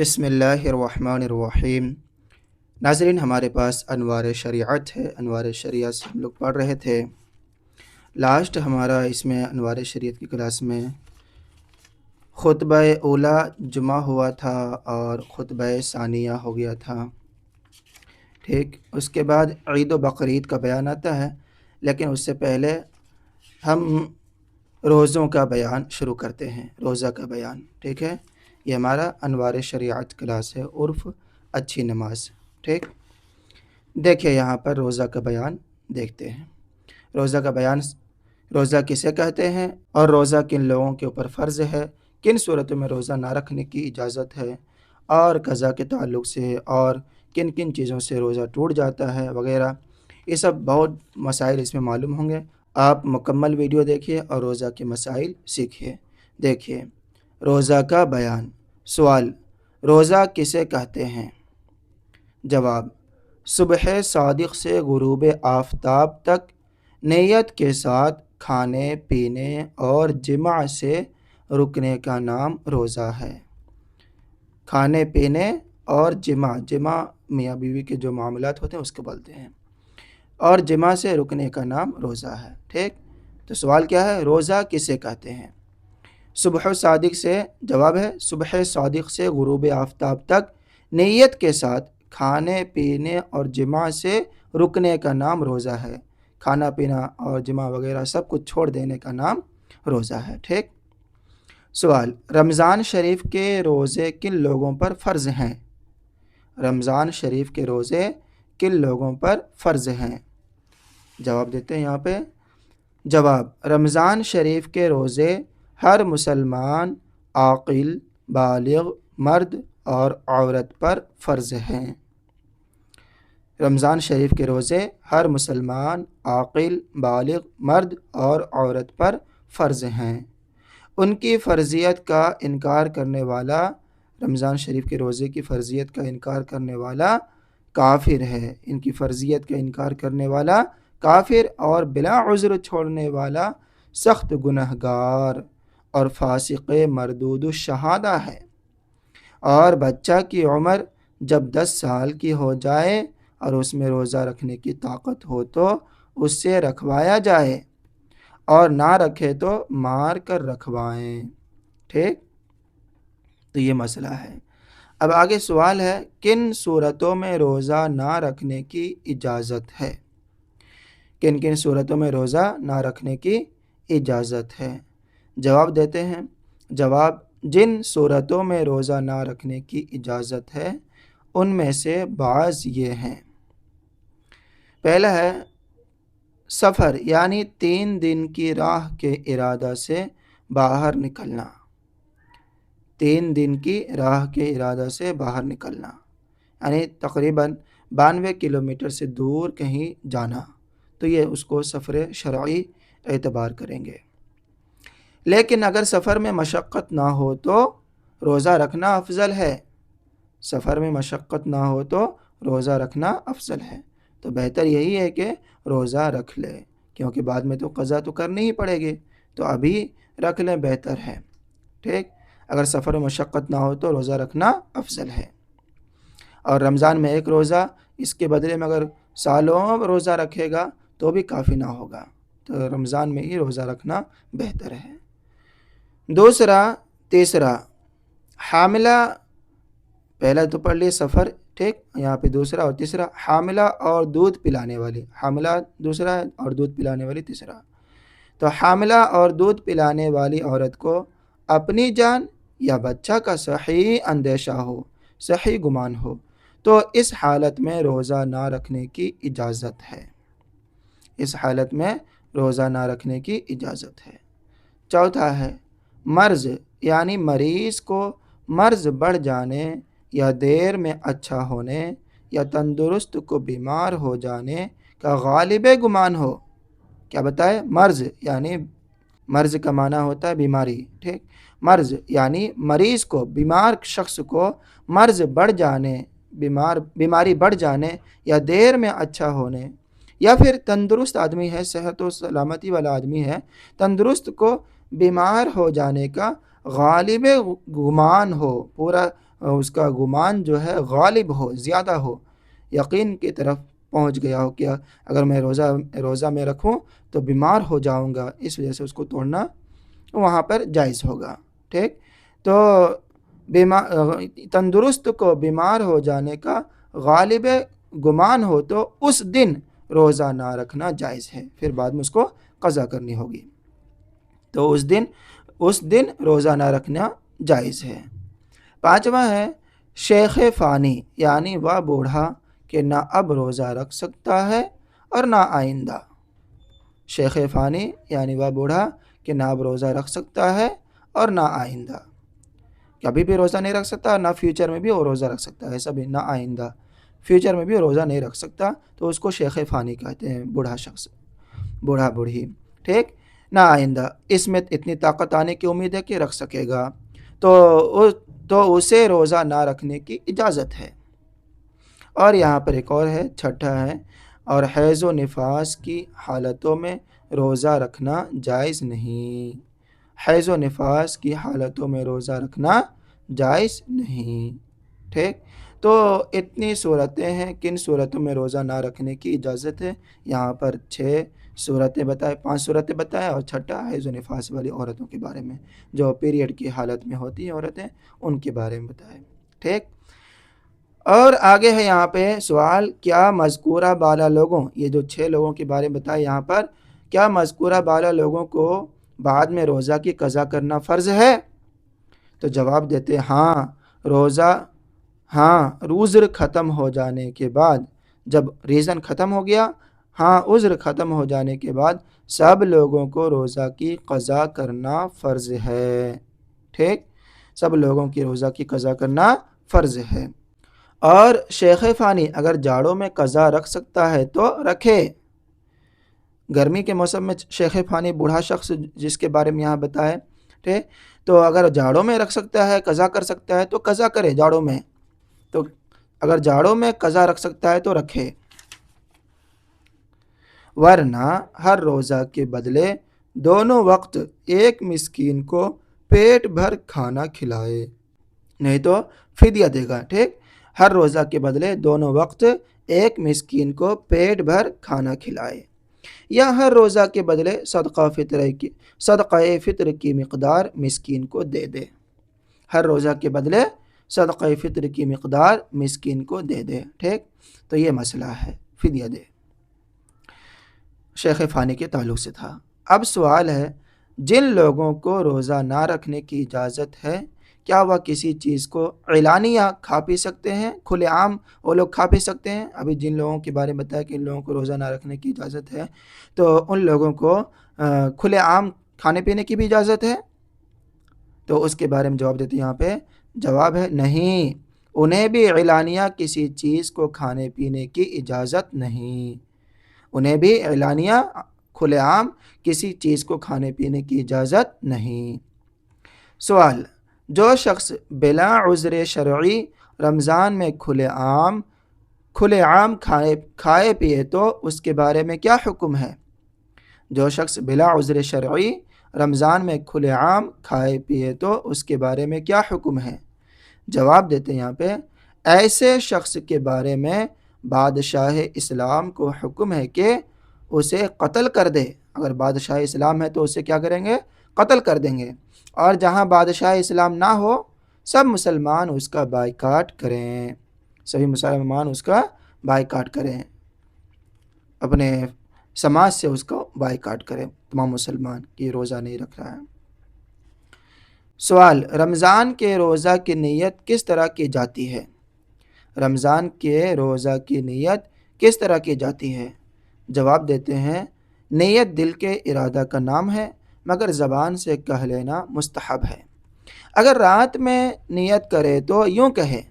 بسم اللہ الرحمن الرحیم۔ ناظرین، ہمارے پاس انوار شریعت ہے۔ انوار شریعت سے ہم لوگ پڑھ رہے تھے۔ لاسٹ ہمارا اس میں انوار شریعت کی کلاس میں خطبہ اولا جمعہ ہوا تھا اور خطبہ ثانیہ ہو گیا تھا، ٹھیک۔ اس کے بعد عید و بقرعید کا بیان آتا ہے، لیکن اس سے پہلے ہم روزوں کا بیان شروع کرتے ہیں۔ روزہ کا بیان، ٹھیک ہے۔ یہ ہمارا انوار شریعت کلاس ہے، عرف اچھی نماز، ٹھیک۔ دیکھیں یہاں پر روزہ کا بیان دیکھتے ہیں۔ روزہ کا بیان، روزہ کسے کہتے ہیں اور روزہ کن لوگوں کے اوپر فرض ہے، کن صورتوں میں روزہ نہ رکھنے کی اجازت ہے، اور قضا کے تعلق سے اور کن کن چیزوں سے روزہ ٹوٹ جاتا ہے وغیرہ، یہ سب بہت مسائل اس میں معلوم ہوں گے۔ آپ مکمل ویڈیو دیکھیے اور روزہ کے مسائل سیکھیے۔ دیکھیے روزہ کا بیان۔ سوال: روزہ کسے کہتے ہیں؟ جواب: صبح صادق سے غروب آفتاب تک نیت کے ساتھ کھانے پینے اور جماع سے رکنے کا نام روزہ ہے۔ کھانے پینے اور جماع میاں بیوی کے جو معاملات ہوتے ہیں اس کو بولتے ہیں، اور جماع سے رکنے کا نام روزہ ہے، ٹھیک۔ تو سوال کیا ہے؟ روزہ کسے کہتے ہیں؟ صبح صادق سے، جواب ہے صبح صادق سے غروب آفتاب تک نیت کے ساتھ کھانے پینے اور جماع سے رکنے کا نام روزہ ہے۔ کھانا پینا اور جماع وغیرہ سب کچھ چھوڑ دینے کا نام روزہ ہے، ٹھیک۔ سوال: رمضان شریف کے روزے کن لوگوں پر فرض ہیں؟ رمضان شریف کے روزے کن لوگوں پر فرض ہیں؟ جواب دیتے ہیں یہاں پہ۔ جواب: رمضان شریف کے روزے ہر مسلمان عاقل بالغ مرد اور عورت پر فرض ہیں۔ رمضان شریف کے روزے ہر مسلمان عاقل بالغ مرد اور عورت پر فرض ہیں۔ ان کی فرضیت کا انکار کرنے والا، رمضان شریف کے روزے کی فرضیت کا انکار کرنے والا کافر ہے۔ ان کی فرضیت کا انکار کرنے والا کافر اور بلا عذر چھوڑنے والا سخت گنہگار اور فاسق مردود الشہادہ ہے۔ اور بچہ کی عمر جب 10 سال کی ہو جائے اور اس میں روزہ رکھنے کی طاقت ہو تو اس سے رکھوایا جائے، اور نہ رکھے تو مار کر رکھوائیں، ٹھیک۔ تو یہ مسئلہ ہے۔ اب آگے سوال ہے، کن صورتوں میں روزہ نہ رکھنے کی اجازت ہے؟ کن کن صورتوں میں روزہ نہ رکھنے کی اجازت ہے؟ جواب دیتے ہیں۔ جواب: جن صورتوں میں روزہ نہ رکھنے کی اجازت ہے ان میں سے بعض یہ ہیں۔ پہلا ہے سفر، یعنی 3 دن کی راہ کے ارادہ سے باہر نکلنا۔ 3 دن کی راہ کے ارادہ سے باہر نکلنا، یعنی تقریباً 92 کلومیٹر سے دور کہیں جانا، تو یہ اس کو سفر شرعی اعتبار کریں گے۔ لیکن اگر سفر میں مشقت نہ ہو تو روزہ رکھنا افضل ہے۔ سفر میں مشقت نہ ہو تو روزہ رکھنا افضل ہے، تو بہتر یہی ہے کہ روزہ رکھ لے، کیونکہ بعد میں تو قضا تو کرنی ہی پڑے گی، تو ابھی رکھ لیں بہتر ہے، ٹھیک۔ اگر سفر میں مشقت نہ ہو تو روزہ رکھنا افضل ہے۔ اور رمضان میں ایک روزہ، اس کے بدلے میں اگر سالوں روزہ رکھے گا تو بھی کافی نہ ہوگا، تو رمضان میں ہی روزہ رکھنا بہتر ہے۔ تیسرا حاملہ، پہلا تو پڑھ لیے سفر، ٹھیک، یہاں پہ دوسرا اور تیسرا حاملہ اور دودھ پلانے والی، حاملہ دوسرا ہے اور دودھ پلانے والی تیسرا۔ تو حاملہ اور دودھ پلانے والی عورت کو اپنی جان یا بچہ کا صحیح اندیشہ ہو، صحیح گمان ہو، تو اس حالت میں روزہ نہ رکھنے کی اجازت ہے۔ اس حالت میں روزہ نہ رکھنے کی اجازت ہے۔ چوتھا ہے مرض، یعنی مریض کو مرض بڑھ جانے یا دیر میں اچھا ہونے یا تندرست کو بیمار ہو جانے کا غالب گمان ہو۔ کیا بتائے؟ مرض، یعنی مرض کا معنی ہوتا ہے بیماری، ٹھیک۔ مرض یعنی مریض کو، بیمار شخص کو مرض بڑھ جانے، بیماری بڑھ جانے یا دیر میں اچھا ہونے، یا پھر تندرست آدمی ہے، صحت و سلامتی والا آدمی ہے، تندرست کو بیمار ہو جانے کا غالب گمان ہو، پورا اس کا گمان جو ہے غالب ہو، زیادہ ہو، یقین کی طرف پہنچ گیا ہو کہ اگر میں روزہ میں رکھوں تو بیمار ہو جاؤں گا، اس وجہ سے اس کو توڑنا وہاں پر جائز ہوگا. ٹھیک، تو تندرست کو بیمار ہو جانے کا غالب گمان ہو تو اس دن روزہ نہ رکھنا جائز ہے، پھر بعد میں اس کو قضا کرنی ہوگی. تو اس دن روزہ نہ رکھنا جائز ہے. پانچواں ہے شیخ فانی، یعنی وہ بوڑھا کہ نہ اب روزہ رکھ سکتا ہے اور نہ آئندہ. شیخ فانی یعنی وہ بوڑھا کہ نہ اب روزہ رکھ سکتا ہے اور نہ آئندہ، کبھی بھی روزہ نہیں رکھ سکتا، نہ فیوچر میں بھی وہ روزہ رکھ سکتا ہے، ایسا بھی نہ آئندہ، فیوچر میں بھی روزہ نہیں رکھ سکتا، تو اس کو شیخ فانی کہتے ہیں، بوڑھا شخص، بوڑھا بوڑھی. ٹھیک، نہ آئندہ، اس میں اتنی طاقت آنے کی امید ہے کہ رکھ سکے گا، تو اسے روزہ نہ رکھنے کی اجازت ہے. اور یہاں پر ایک اور ہے، چھٹا ہے، اور حیض و نفاس کی حالتوں میں روزہ رکھنا جائز نہیں. حیض و نفاس کی حالتوں میں روزہ رکھنا جائز نہیں. ٹھیک، تو اتنی صورتیں ہیں، کن صورتوں میں روزہ نہ رکھنے کی اجازت ہے. یہاں پر 5 صورتیں بتائیں، اور چھٹا حیض و نفاس والی عورتوں کے بارے میں، جو پیریڈ کی حالت میں ہوتی ہیں عورتیں، ان کے بارے میں بتائیں. ٹھیک، اور آگے ہے یہاں پہ سوال، کیا مذکورہ بالا لوگوں، یہ جو 6 لوگوں کے بارے میں بتائے یہاں پر، کیا مذکورہ بالا لوگوں کو بعد میں روزہ کی قضا کرنا فرض ہے؟ تو جواب دیتے ہاں، عذر ختم ہو جانے کے بعد، جب ریزن ختم ہو گیا، عذر ختم ہو جانے کے بعد سب لوگوں کو روزہ کی قضا کرنا فرض ہے. ٹھیک، سب لوگوں کی روزہ کی قضا کرنا فرض ہے. اور شیخ فانی اگر جاڑوں میں قضا رکھ سکتا ہے تو رکھے. گرمی کے موسم میں شیخ فانی بوڑھا شخص جس کے بارے میں یہاں بتائے، ٹھیک، تو اگر جاڑوں میں رکھ سکتا ہے، قضا کر سکتا ہے تو قضا کرے جاڑوں میں. تو اگر جاڑوں میں قضا رکھ سکتا ہے تو رکھے، ورنہ ہر روزہ کے بدلے دونوں وقت ایک مسکین کو پیٹ بھر کھانا کھلائے، نہیں تو فدیہ دے گا. ٹھیک، ہر روزہ کے بدلے دونوں وقت ایک مسکین کو پیٹ بھر کھانا کھلائے، یا ہر روزہ کے بدلے صدقہ فطر کی مقدار مسکین کو دے دے. ہر روزہ کے بدلے صدقہ فطر کی مقدار مسکین کو دے دے. ٹھیک، تو یہ مسئلہ ہے، فدیہ دے. شیخ فانی کے تعلق سے تھا. اب سوال ہے، جن لوگوں کو روزہ نہ رکھنے کی اجازت ہے، کیا وہ کسی چیز کو اعلانیہ کھا پی سکتے ہیں؟ کھلے عام وہ لوگ کھا پی سکتے ہیں؟ ابھی جن لوگوں کے بارے میں بتایا کہ ان لوگوں کو روزہ نہ رکھنے کی اجازت ہے، تو ان لوگوں کو کھلے عام کھانے پینے کی بھی اجازت ہے؟ تو اس کے بارے میں جواب دیتے ہیں یہاں پہ، جواب ہے نہیں، انہیں بھی اعلانیہ کسی چیز کو کھانے پینے کی اجازت نہیں. انہیں بھی اعلانیہ کھلے عام کسی چیز کو کھانے پینے کی اجازت نہیں. سوال، جو شخص بلا عذر شرعی رمضان میں کھلے عام کھائے پیے تو اس کے بارے میں کیا حکم ہے؟ جو شخص بلا عذر شرعی رمضان میں کھلے عام کھائے پیے تو اس کے بارے میں کیا حکم ہے؟ جواب دیتے ہیں یہاں پہ، ایسے شخص کے بارے میں بادشاہ اسلام کو حکم ہے کہ اسے قتل کر دے. اگر بادشاہ اسلام ہے تو اسے کیا کریں گے؟ قتل کر دیں گے. اور جہاں بادشاہ اسلام نہ ہو، سب مسلمان اس کا بائیکاٹ کریں، سبھی مسلمان اس کا بائیکاٹ کریں، اپنے سماج سے اس کو بائیکاٹ کریں، تمام مسلمان کی روزہ نہیں رکھ رہا ہے. سوال، رمضان کے روزہ کی نیت کس طرح کی جاتی ہے؟ رمضان کے روزہ کی نیت کس طرح کی جاتی ہے؟ جواب دیتے ہیں، نیت دل کے ارادہ کا نام ہے، مگر زبان سے کہہ لینا مستحب ہے. اگر رات میں نیت کرے تو یوں کہے،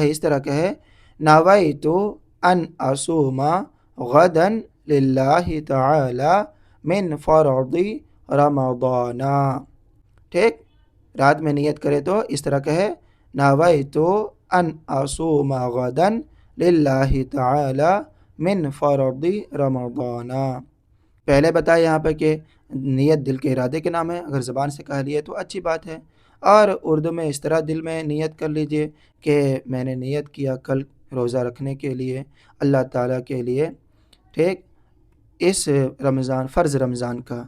اس طرح کہے، نویت ان اصوم غدا للہ تعالی من فرض رمضان. ٹھیک، رات میں نیت کرے تو اس طرح کہے، نویت ان اصوم غدا للہ تعالی من فرض رمضان. پہلے بتایا یہاں پہ کہ نیت دل کے ارادے کے نام ہے، اگر زبان سے کہہ لیے تو اچھی بات ہے، اور اردو میں اس طرح دل میں نیت کر لیجئے کہ میں نے نیت کیا کل روزہ رکھنے کے لیے اللہ تعالیٰ کے لیے، ٹھیک، اس رمضان، فرض رمضان کا۔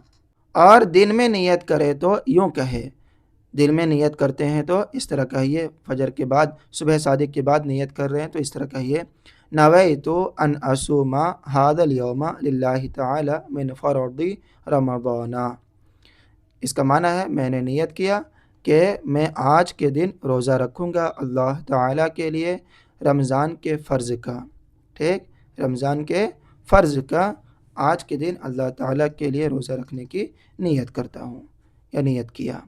اور دن میں نیت کرے تو یوں کہے، دل میں نیت کرتے ہیں تو اس طرح کہیے، فجر کے بعد، صبح صادق کے بعد نیت کر رہے ہیں تو اس طرح کہیے، نویت ان اصوم ھذا اليوم للہ تعالی من فرض رمضان۔ اس کا معنی ہے میں نے نیت کیا کہ میں آج کے دن روزہ رکھوں گا اللہ تعالیٰ کے لیے رمضان کے فرض کا، ٹھیک، رمضان کے فرض کا آج کے دن اللہ تعالیٰ کے لیے روزہ رکھنے کی نیت کرتا ہوں یا نیت کیا۔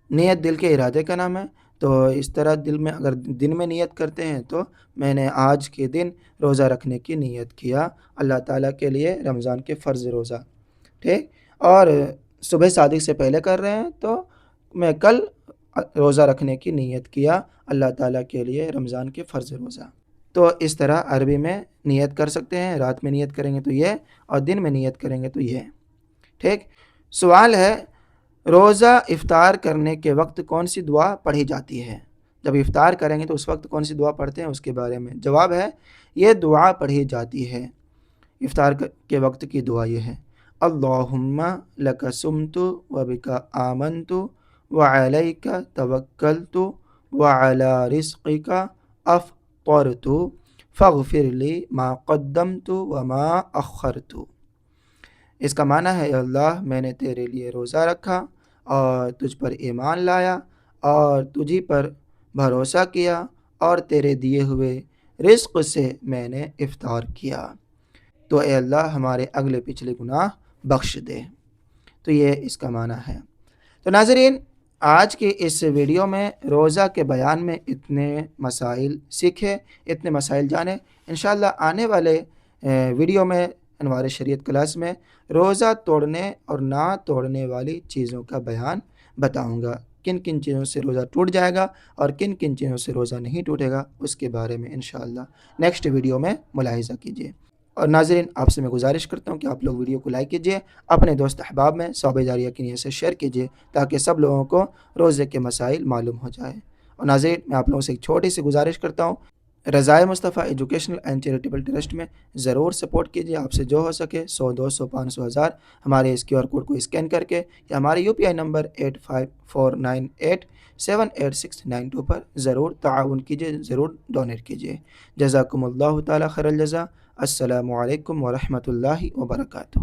نیت دل کے ارادے کا نام ہے، تو اس طرح دل میں اگر دن میں نیت کرتے ہیں تو میں نے آج کے دن روزہ رکھنے کی نیت کیا اللہ تعالیٰ کے لیے رمضان کے فرض روزہ، ٹھیک۔ اور صبح صادق سے پہلے کر رہے ہیں تو میں کل روزہ رکھنے کی نیت کیا اللہ تعالیٰ کے لیے رمضان کے فرض روزہ۔ تو اس طرح عربی میں نیت کر سکتے ہیں، رات میں نیت کریں گے تو یہ، اور دن میں نیت کریں گے تو یہ، ٹھیک۔ سوال ہے، روزہ افطار کرنے کے وقت کون سی دعا پڑھی جاتی ہے؟ جب افطار کریں گے تو اس وقت کون سی دعا پڑھتے ہیں اس کے بارے میں جواب ہے، یہ دعا پڑھی جاتی ہے افطار کے وقت کی دعا یہ ہے، اللہم لک صمت وبک آمنت وعلیک توکلت وعلی رزقک افطرت فاغفر لی ما قدمت وما اخرت۔ اس کا معنی ہے، اے اللہ میں نے تیرے لیے روزہ رکھا اور تجھ پر ایمان لایا اور تجھی پر بھروسہ کیا اور تیرے دیے ہوئے رزق سے میں نے افطار کیا، تو اے اللہ ہمارے اگلے پچھلے گناہ بخش دے۔ تو یہ اس کا معنی ہے۔ تو ناظرین، آج کی اس ویڈیو میں روزہ کے بیان میں اتنے مسائل سیکھے، اتنے مسائل جانے۔ انشاءاللہ آنے والے ویڈیو میں انوار شریعت کلاس میں روزہ توڑنے اور نہ توڑنے والی چیزوں کا بیان بتاؤں گا، کن کن چیزوں سے روزہ ٹوٹ جائے گا اور کن کن چیزوں سے روزہ نہیں ٹوٹے گا، اس کے بارے میں انشاءاللہ نیکسٹ ویڈیو میں ملاحظہ کیجیے۔ اور ناظرین، آپ سے میں گزارش کرتا ہوں کہ آپ لوگ ویڈیو کو لائک کیجیے، اپنے دوست احباب میں ثواب جاریہ کی نیت سے شیئر کیجیے تاکہ سب لوگوں کو روزے کے مسائل معلوم ہو جائے۔ اور ناظرین، میں آپ لوگوں سے ایک چھوٹی سی گزارش کرتا ہوں، رضائے مصطفیٰ ایجوکیشنل اینڈ چیریٹیبل ٹرسٹ میں ضرور سپورٹ کیجیے، آپ سے جو ہو سکے 100، 200، 500، 1000 ہمارے اس QR کوڈ کو اسکین کر کے یا ہمارے UPI نمبر 8549878692 پر ضرور تعاون کیجیے، ضرور ڈونیٹ کیجیے۔ جزاکم اللہ تعالی خیر الجزا۔ السلام علیکم ورحمۃ اللہ وبرکاتہ۔